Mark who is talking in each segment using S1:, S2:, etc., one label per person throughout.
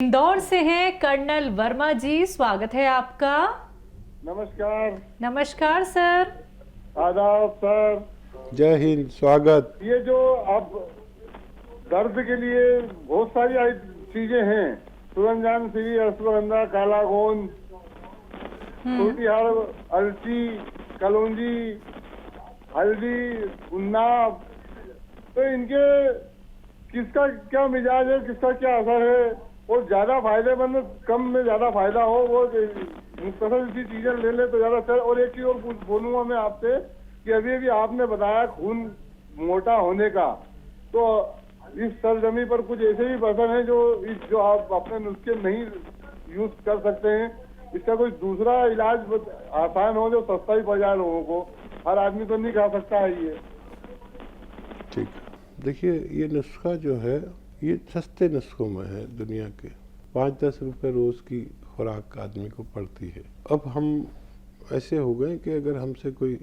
S1: इंदौर से हैं कर्नल वर्मा जी, स्वागत है आपका।
S2: नमस्कार।
S1: नमस्कार सर।
S2: आदाब सर।
S3: जय हिंद, स्वागत।
S2: ये जो अब दर्द के लिए बहुत सारी चीजें हैं, सुरंजान श्री, अश्वगंधा, काला गोंद, छोटी हड़, अलसी, कलौंजी, हल्दी, उन्नाव, तो इनके किसका क्या मिजाज है, किसका क्या असर है, और ज्यादा फायदेमंद, कम में ज्यादा फायदा हो, वो मुख्तसर इसी चीजें ले ले तो ज्यादा सर। और एक चीज और बोलूंगा मैं आपसे कि अभी अभी आपने बताया खून मोटा होने का, तो इस सरजमी पर कुछ ऐसे भी पर्सन हैं जो आप अपने नुस्खे नहीं यूज कर सकते हैं। इसका कोई दूसरा इलाज आसान हो, जो सस्ता ही पड़ जाए लोगों को। हर आदमी तो नहीं खा सकता है ये।
S3: ठीक है, देखिए ये नुस्खा जो है ये सस्ते नुस्खों में है दुनिया के। 5-10 रुपए रोज़ की खुराक आदमी को पड़ती है। अब हम ऐसे हो गए कि अगर हमसे कोई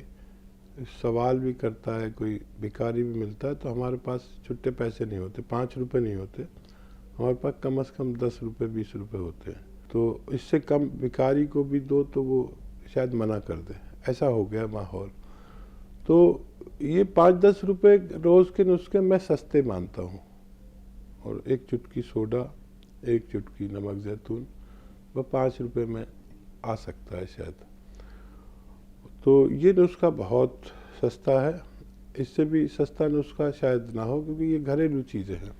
S3: सवाल भी करता है, कोई भिखारी भी मिलता है, तो हमारे पास छुट्टे पैसे नहीं होते, 5 रुपये नहीं होते, हमारे पास कम से कम 10 रुपये 20 रुपये होते हैं। तो इससे कम भिखारी को भी दो तो वो शायद मना कर दे, ऐसा हो गया माहौल। तो ये 5-10 रुपये रोज़ के नुस्खे मैं सस्ते मानता हूँ। और एक चुटकी सोडा, एक चुटकी नमक जैतून, वह 5 रुपये में आ सकता है शायद। तो ये नुस्खा बहुत सस्ता है, इससे भी सस्ता नुस्खा शायद ना हो, क्योंकि ये घरेलू चीज़ें हैं।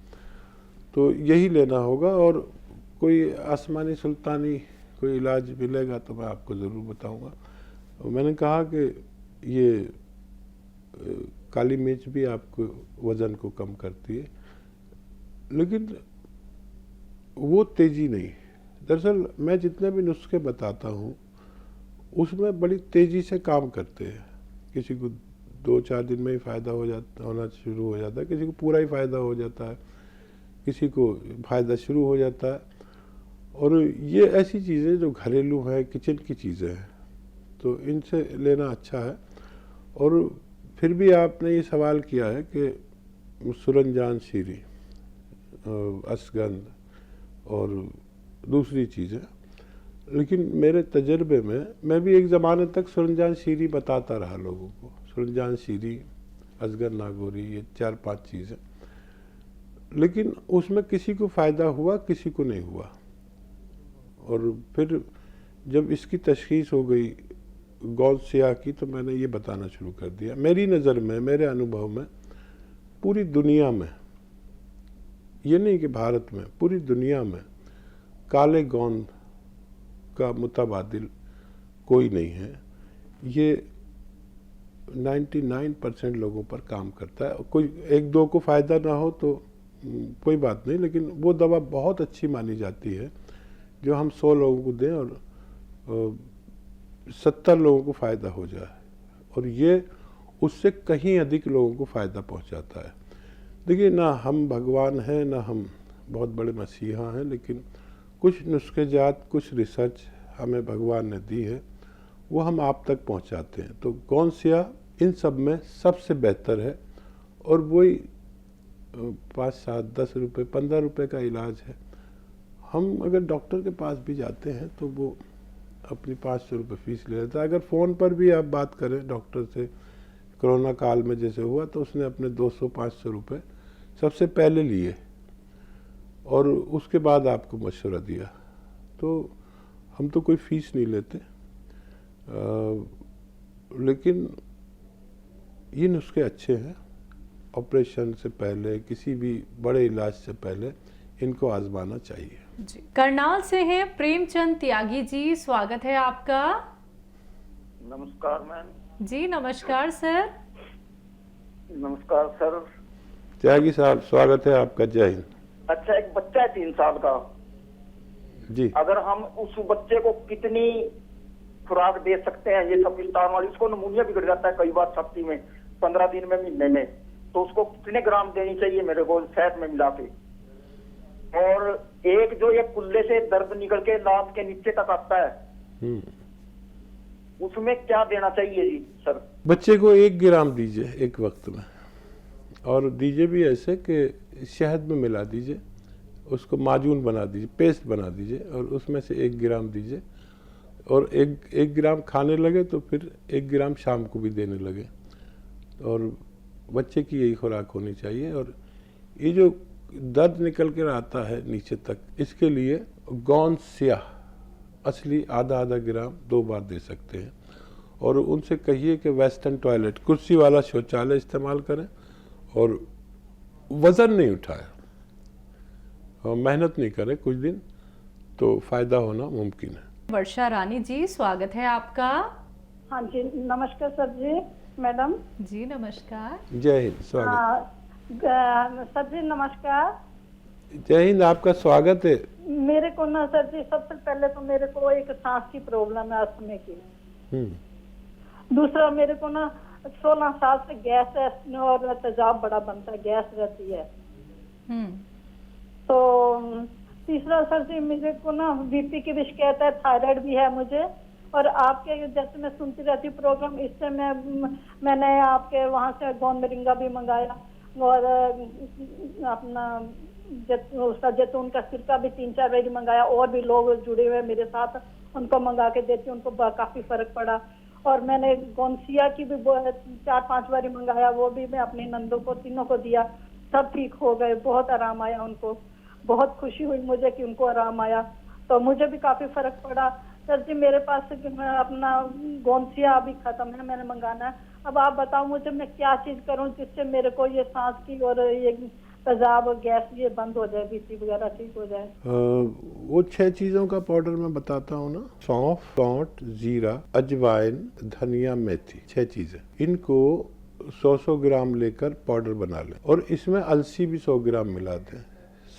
S3: तो यही लेना होगा, और कोई आसमानी सुल्तानी कोई इलाज मिलेगा तो मैं आपको ज़रूर बताऊंगा। और मैंने कहा कि ये काली मिर्च भी आपको वज़न को कम करती है, लेकिन वो तेज़ी नहीं। दरअसल मैं जितने भी नुस्खे बताता हूँ उसमें बड़ी तेज़ी से काम करते हैं। किसी को 2-4 दिन में ही फ़ायदा होना शुरू हो जाता है, किसी को पूरा ही फ़ायदा हो जाता है, किसी को फ़ायदा शुरू हो जाता है। और ये ऐसी चीज़ें जो घरेलू हैं, किचन की चीज़ें हैं, तो इनसे लेना अच्छा है। और फिर भी आपने ये सवाल किया है कि सुरंजान शीरी, अश्वगंध और दूसरी चीज़ें, लेकिन मेरे तजर्बे में मैं भी एक ज़माने तक सुरंजान शीरी बताता रहा लोगों को। सुरंजान शीरी, अजगर नागौरी, ये 4-5 चीज़ें, लेकिन उसमें किसी को फ़ायदा हुआ, किसी को नहीं हुआ। और फिर जब इसकी तशख़ीस हो गई गौद सियाह की, तो मैंने ये बताना शुरू कर दिया। मेरी नज़र में, मेरे अनुभव में, पूरी दुनिया में, ये नहीं कि भारत में, पूरी दुनिया में काले गोंद का मुतबादिल कोई नहीं है। ये 99% लोगों पर काम करता है। कोई 1-2 को फ़ायदा ना हो तो कोई बात नहीं, लेकिन वो दवा बहुत अच्छी मानी जाती है जो हम 100 लोगों को दें और 70 लोगों को फ़ायदा हो जाए, और ये उससे कहीं अधिक लोगों को फ़ायदा पहुंचाता है। देखिए, ना हम भगवान हैं, ना हम बहुत बड़े मसीहा हैं, लेकिन कुछ नुस्खेजात, कुछ रिसर्च हमें भगवान ने दी है, वो हम आप तक पहुंचाते हैं। तो कौन सा इन सब में सबसे बेहतर है, और वही 5-7-10 रुपये, 15 रुपये का इलाज है। हम अगर डॉक्टर के पास भी जाते हैं तो वो अपनी 500 रुपये फीस ले लेता है। अगर फ़ोन पर भी आप बात करें डॉक्टर से, कोरोना काल में जैसे हुआ, तो उसने अपने 200-500 रुपये सबसे पहले लिए और उसके बाद आपको मशवरा दिया। तो हम तो कोई फ़ीस नहीं लेते, लेकिन ये नुस्खे अच्छे हैं। ऑपरेशन से पहले, किसी भी बड़े इलाज से पहले इनको आजमाना चाहिए।
S1: जी। करनाल से हैं प्रेमचंद त्यागी जी, स्वागत है आपका।
S4: नमस्कार मैम।
S1: जी नमस्कार सर।
S4: नमस्कार सर।
S3: त्यागी साहब, स्वागत है आपका। जय हिंद।
S4: अच्छा, एक बच्चा है 3 साल का
S3: जी।
S4: अगर हम उस बच्चे को कितनी खुराक दे सकते हैं, ये सब विस्तार वाली, उसको नमूनिया बिगड़ जाता है कई बार छाती में, 15 दिन में, महीने में, तो उसको कितने ग्राम देनी चाहिए मेरे को शहद में मिला के? और एक जो ये कुल्ले से दर्द निकल के लात के नीचे तक आता है, उसमें क्या देना चाहिए जी सर?
S3: बच्चे को 1 ग्राम दीजिए एक वक्त में, और दीजिए भी ऐसे कि शहद में मिला दीजिए। उसको माजून बना दीजिए, पेस्ट बना दीजिए और उसमें से 1 ग्राम दीजिए और एक ग्राम खाने लगे तो फिर 1 ग्राम शाम को भी देने लगे। और बच्चे की यही खुराक होनी चाहिए। और ये जो दर्द निकल कर आता है नीचे तक, इसके लिए गौंद स्याह असली आधा ग्राम 2 बार दे सकते हैं। और उनसे कहिए कि वेस्टर्न टॉयलेट, कुर्सी वाला शौचालय इस्तेमाल करें और वज़न नहीं उठाएं और मेहनत नहीं करें कुछ दिन, तो फ़ायदा होना मुमकिन है।
S1: वर्षा रानी जी, स्वागत है आपका।
S5: हाँ जी, नमस्कार सर जी, मैडम
S1: जी नमस्कार।
S3: जय हिंद, स्वागत।
S5: सर जी नमस्कार।
S3: जय हिंद, आपका स्वागत है।
S5: मेरे को ना सर जी, सबसे पहले तो मेरे को एक सांस की प्रॉब्लम है, अस्थमा की। दूसरा मेरे को ना 16 साल से गैस है और तेजाब बड़ा बनता है, गैस रहती है। तो तीसरा सर जी, मेरे को ना बीपी की भी शिकायत है, थायराइड भी है मुझे। और आपके जैसे मैं सुनती रहती हूँ प्रोग्राम, इससे मैंने आपके वहाँ से गोंद मोरिंगा भी मंगाया और अपना उसका जैतून का सिरका भी 3-4 बार मंगाया। और भी लोग जुड़े हुए मेरे साथ, उनको मंगा के देती हूँ, उनको काफी फर्क पड़ा। और मैंने गोंसिया की भी 4-5 बार मंगाया, वो भी मैं अपनी नंदों को तीनों को दिया, सब ठीक हो गए, बहुत आराम आया उनको। बहुत खुशी हुई मुझे कि उनको आराम आया, तो मुझे भी काफी फर्क पड़ा। सर जी मेरे पास अपना गोंसिया अभी खत्म है, मैंने मंगाना है। अब आप बताओ मुझे मैं क्या चीज करूं जिससे मेरे को ये सांस की और ये तेजाब और गैस ये बंद हो जाए, बीपी वगैरह ठीक हो जाए।
S3: वो 6 चीज़ों का पाउडर मैं बताता हूँ ना, सौंफ, सौंठ, जीरा, अजवाइन, धनिया, मेथी, 6 चीज़ें। इनको 100 ग्राम लेकर पाउडर बना लें और इसमें अलसी भी 100 ग्राम मिला दें।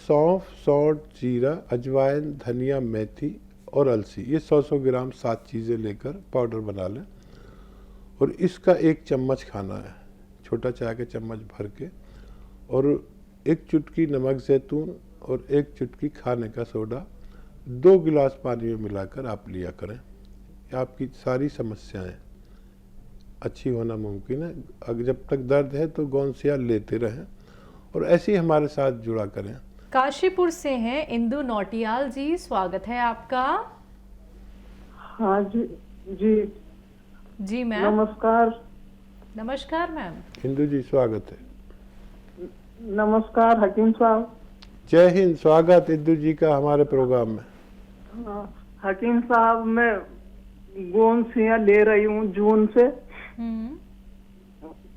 S3: सौंफ, सौंठ, जीरा, अजवाइन, धनिया, मेथी और अलसी, ये 100 ग्राम 7 चीज़ें लेकर पाउडर बना लें और इसका 1 चम्मच खाना है, छोटा चाय का चम्मच भर के। और 1 चुटकी नमक जैतून और 1 चुटकी खाने का सोडा 2 गिलास पानी में मिलाकर आप लिया करें। आपकी सारी समस्याएं अच्छी होना मुमकिन है। अगर जब तक दर्द है तो गोंसिया लेते रहें और ऐसे ही हमारे साथ जुड़ा करें।
S1: काशीपुर से हैं इंदु नौटियाल जी, स्वागत है आपका।
S6: हाँ जी
S1: जी मैम।
S6: नमस्कार।
S1: नमस्कार मैम।
S3: इंदु जी स्वागत है।
S6: नमस्कार हकीम साहब।
S3: जय हिंद, स्वागत इंदु जी का हमारे प्रोग्राम में।
S6: हाँ, हकीम साहब मैं गोंसिया ले रही हूँ जून से,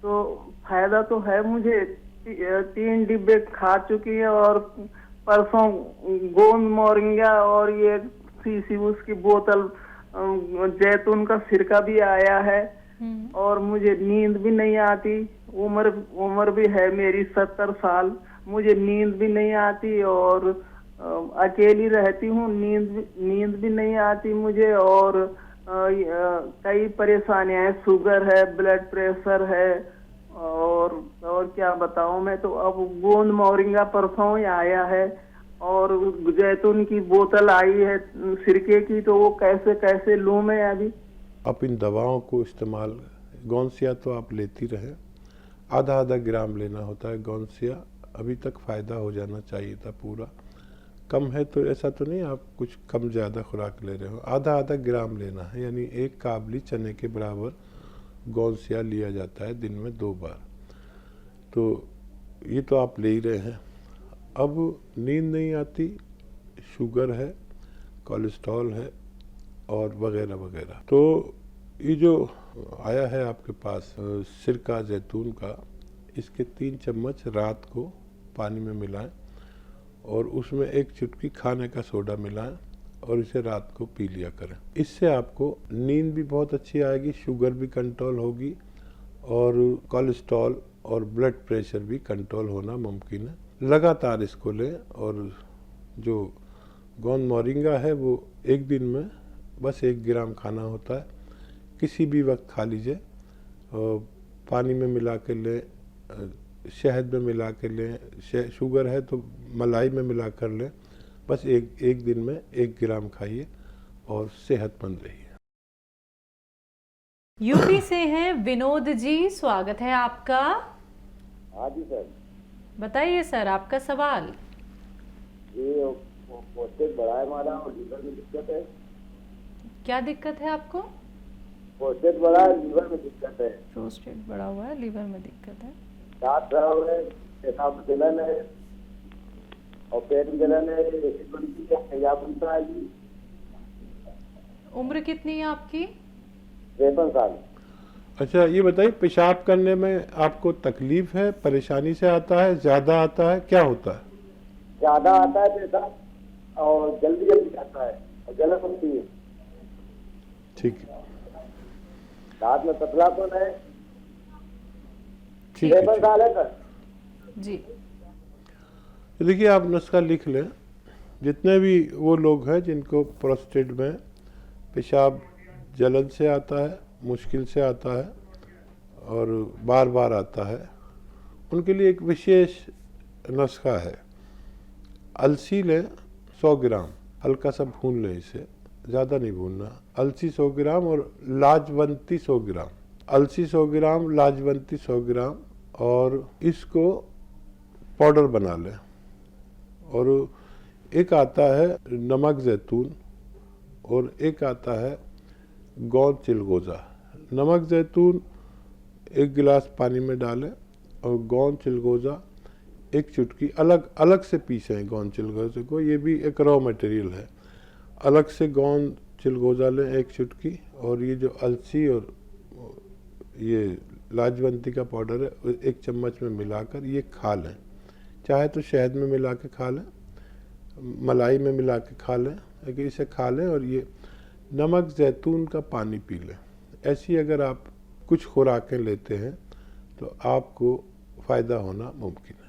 S6: तो फायदा तो है मुझे। 3 डिब्बे खा चुकी है और परसों गोंद मोरिंगा और ये शीशी उसकी बोतल जैतून का सिरका भी आया है। और मुझे नींद भी नहीं आती। उम्र भी है मेरी 70 साल, मुझे नींद भी नहीं आती और अकेली रहती हूँ, नींद भी नहीं आती मुझे। और कई परेशानियां हैं, शुगर है, ब्लड प्रेशर है और क्या बताऊं मैं। तो अब गोंद मोरिंगा परसों ही आया है और जैतून की बोतल आई है सिरके की, तो वो कैसे लूं मैं अभी।
S3: आप इन दवाओं को इस्तेमाल, गोंसिया तो आप लेती रहें, आधा ग्राम लेना होता है गोंसिया। अभी तक फ़ायदा हो जाना चाहिए था पूरा। कम है तो ऐसा तो नहीं आप कुछ कम ज़्यादा खुराक ले रहे हो, आधा ग्राम लेना है, यानी 1 काबली चने के बराबर गोंसिया लिया जाता है दिन में 2 बार। तो ये तो आप ले ही रहे हैं। अब नींद नहीं आती, शुगर है, कोलेस्ट्रॉल है और वगैरह वगैरह। तो ये जो आया है आपके पास सिरका जैतून का, इसके 3 चम्मच रात को पानी में मिलाएं और उसमें 1 चुटकी खाने का सोडा मिलाएं और इसे रात को पी लिया करें। इससे आपको नींद भी बहुत अच्छी आएगी, शुगर भी कंट्रोल होगी और कोलेस्ट्रॉल और ब्लड प्रेशर भी कंट्रोल होना मुमकिन है। लगातार इसको लें। और जो गोंद मोरिंगा है वो 1 दिन में बस 1 ग्राम खाना होता है, किसी भी वक्त खा लीजिए। पानी में मिला के लें, शहद में मिला के लें, शुगर है तो मलाई में मिला कर लें। बस एक दिन में 1 ग्राम खाइए और सेहतमंद रहिए।
S1: यूपी से हैं विनोद जी, स्वागत है आपका।
S2: हाँ जी सर।
S1: बताइए सर आपका सवाल।
S2: ये
S7: प्रोस्टेट बड़ा है हमारा और लीवर में दिक्कत है।
S1: क्या दिक्कत है आपको?
S7: प्रोस्टेट बड़ा है, लीवर में दिक्कत है।
S1: प्रोस्टेट बड़ा हुआ है, लीवर में दिक्कत है।
S7: दांत खराब है, पेशाब में जलन है और पेट में जलन है, एसिड बनती है, तेजाब बनता है जी।
S1: उम्र कितनी है आपकी?
S7: 53 साल।
S3: अच्छा, ये बताइए, पेशाब करने में आपको तकलीफ है, परेशानी से आता है, ज्यादा आता है, क्या होता है?
S7: ज्यादा आता है पेशाब और जल्दी जल्दी आता है और जलन होती है।
S3: ठीक है,
S7: दांत में पतलापन है।
S3: ठीक है,
S7: 53 साल है सर।
S1: जी।
S3: तो देखिए, आप नुस्खा लिख लें। जितने भी वो लोग हैं जिनको प्रोस्टेट में पेशाब जलन से आता है, मुश्किल से आता है और बार बार आता है, उनके लिए एक विशेष नुस्खा है। अलसी लें 100 ग्राम, हल्का सा भून लें इसे, ज़्यादा नहीं भूनना। अलसी 100 ग्राम और लाजवंती 100 ग्राम। अलसी 100 ग्राम, लाजवंती 100 ग्राम, और इसको पाउडर बना लें। और एक आता है नमक जैतून और एक आता है गोंद चिलगोज़ा। नमक जैतून 1 गिलास पानी में डालें और गोंद चिलगोज़ा 1 चुटकी, अलग अलग से पीसें गोंद चिलगोज़े को, ये भी एक रॉ मटेरियल है। अलग से गोंद चिलगोज़ा लें 1 चुटकी, और ये जो अलसी और ये लाजवंती का पाउडर है 1 चम्मच में मिलाकर ये खा लें। चाहे तो शहद में मिला के खा लें, मलाई में मिला के खा लें, लेकिन इसे खा लें और ये नमक जैतून का पानी पी लें। ऐसी अगर आप कुछ खुराकें लेते हैं तो आपको फ़ायदा होना मुमकिन है।